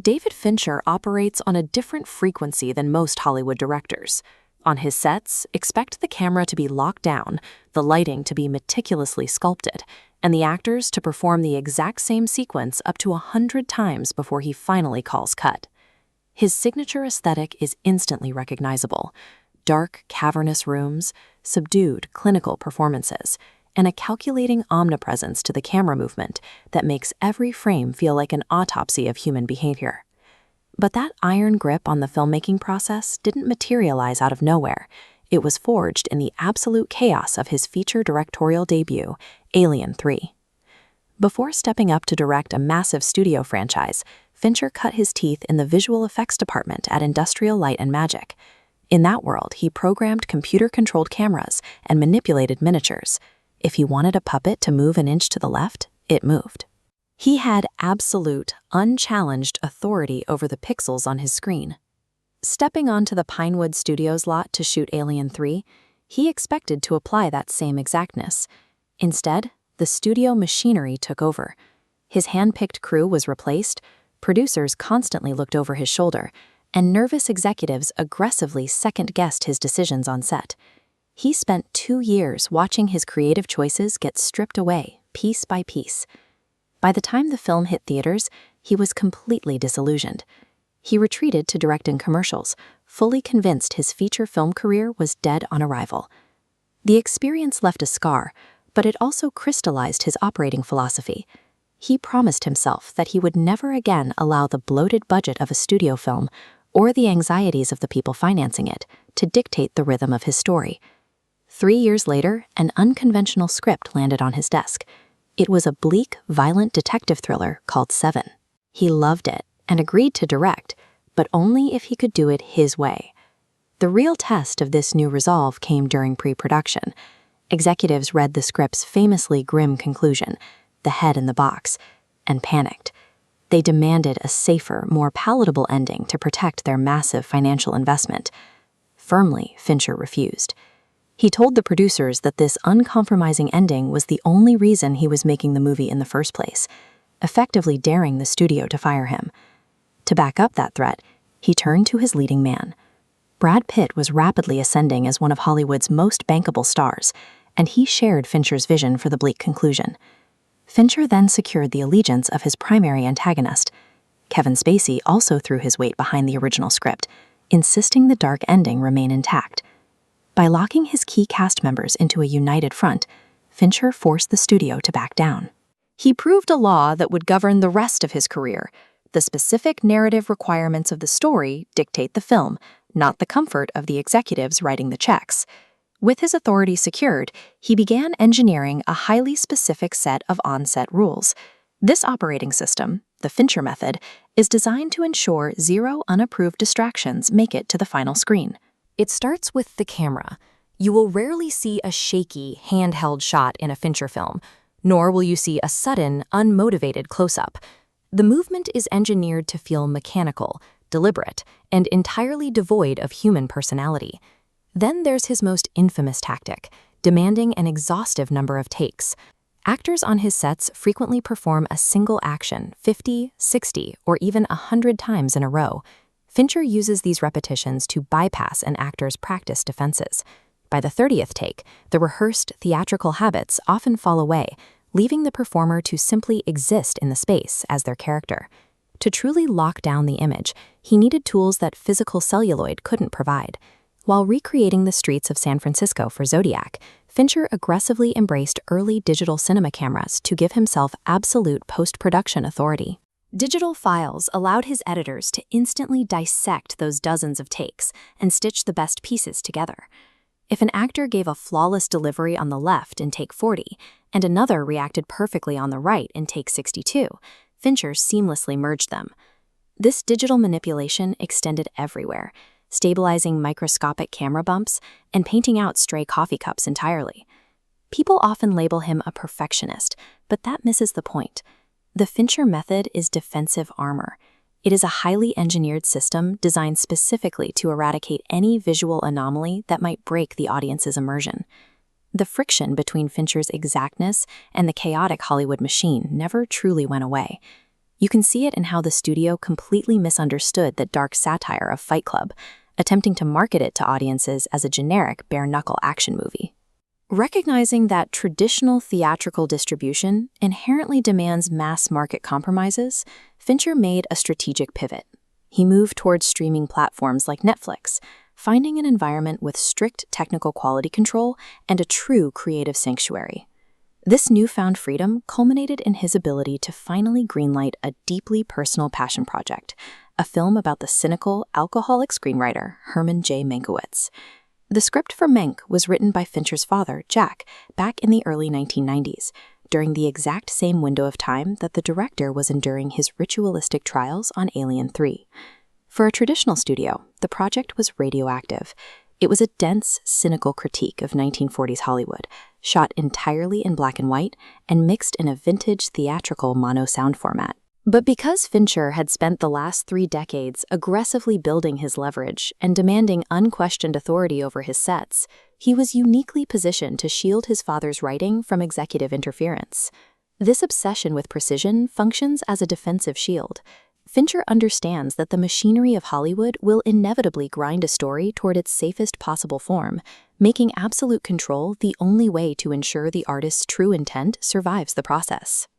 David Fincher operates on a different frequency than most Hollywood directors. On his sets, expect the camera to be locked down, the lighting to be meticulously sculpted, and the actors to perform the exact same sequence up to 100 times before he finally calls cut. His signature aesthetic is instantly recognizable: dark, cavernous rooms, subdued, clinical performances, and a calculating omnipresence to the camera movement that makes every frame feel like an autopsy of human behavior. But that iron grip on the filmmaking process didn't materialize out of nowhere. It was forged in the absolute chaos of his feature directorial debut, Alien 3. Before stepping up to direct a massive studio franchise, Fincher cut his teeth in the visual effects department at Industrial Light and Magic. In that world, he programmed computer-controlled cameras and manipulated miniatures. If he wanted a puppet to move an inch to the left, it moved. He had absolute, unchallenged authority over the pixels on his screen. Stepping onto the Pinewood Studios lot to shoot Alien 3, he expected to apply that same exactness. Instead, the studio machinery took over. His hand-picked crew was replaced, producers constantly looked over his shoulder, and nervous executives aggressively second-guessed his decisions on set. He spent 2 years watching his creative choices get stripped away, piece by piece. By the time the film hit theaters, he was completely disillusioned. He retreated to directing commercials, fully convinced his feature film career was dead on arrival. The experience left a scar, but it also crystallized his operating philosophy. He promised himself that he would never again allow the bloated budget of a studio film or the anxieties of the people financing it to dictate the rhythm of his story. 3 years later, an unconventional script landed on his desk. It was a bleak, violent detective thriller called Seven. He loved it and agreed to direct, but only if he could do it his way. The real test of this new resolve came during pre-production. Executives read the script's famously grim conclusion, the head in the box, and panicked. They demanded a safer, more palatable ending to protect their massive financial investment. Firmly, Fincher refused. He told the producers that this uncompromising ending was the only reason he was making the movie in the first place, effectively daring the studio to fire him. To back up that threat, he turned to his leading man. Brad Pitt was rapidly ascending as one of Hollywood's most bankable stars, and he shared Fincher's vision for the bleak conclusion. Fincher then secured the allegiance of his primary antagonist. Kevin Spacey also threw his weight behind the original script, insisting the dark ending remain intact. By locking his key cast members into a united front, Fincher forced the studio to back down. He proved a law that would govern the rest of his career. The specific narrative requirements of the story dictate the film, not the comfort of the executives writing the checks. With his authority secured, he began engineering a highly specific set of on-set rules. This operating system, the Fincher method, is designed to ensure 0 unapproved distractions make it to the final screen. It starts with the camera. You will rarely see a shaky, handheld shot in a Fincher film, nor will you see a sudden, unmotivated close-up. The movement is engineered to feel mechanical, deliberate, and entirely devoid of human personality. Then there's his most infamous tactic, demanding an exhaustive number of takes. Actors on his sets frequently perform a single action 50, 60, or even 100 times in a row. Fincher uses these repetitions to bypass an actor's practiced defenses. By the 30th take, the rehearsed theatrical habits often fall away, leaving the performer to simply exist in the space as their character. To truly lock down the image, he needed tools that physical celluloid couldn't provide. While recreating the streets of San Francisco for Zodiac, Fincher aggressively embraced early digital cinema cameras to give himself absolute post-production authority. Digital files allowed his editors to instantly dissect those dozens of takes and stitch the best pieces together. If an actor gave a flawless delivery on the left in take 40 and another reacted perfectly on the right in take 62, Fincher seamlessly merged them. This digital manipulation extended everywhere, stabilizing microscopic camera bumps and painting out stray coffee cups entirely. People often label him a perfectionist, but that misses the point. The Fincher method is defensive armor. It is a highly engineered system designed specifically to eradicate any visual anomaly that might break the audience's immersion. The friction between Fincher's exactness and the chaotic Hollywood machine never truly went away. You can see it in how the studio completely misunderstood the dark satire of Fight Club, attempting to market it to audiences as a generic bare-knuckle action movie. Recognizing that traditional theatrical distribution inherently demands mass-market compromises, Fincher made a strategic pivot. He moved towards streaming platforms like Netflix, finding an environment with strict technical quality control and a true creative sanctuary. This newfound freedom culminated in his ability to finally greenlight a deeply personal passion project, a film about the cynical, alcoholic screenwriter Herman J. Mankiewicz. The script for Mank was written by Fincher's father, Jack, back in the early 1990s, during the exact same window of time that the director was enduring his ritualistic trials on Alien 3. For a traditional studio, the project was radioactive. It was a dense, cynical critique of 1940s Hollywood, shot entirely in black and white and mixed in a vintage theatrical mono sound format. But because Fincher had spent the last 3 decades aggressively building his leverage and demanding unquestioned authority over his sets, he was uniquely positioned to shield his father's writing from executive interference. This obsession with precision functions as a defensive shield. Fincher understands that the machinery of Hollywood will inevitably grind a story toward its safest possible form, making absolute control the only way to ensure the artist's true intent survives the process.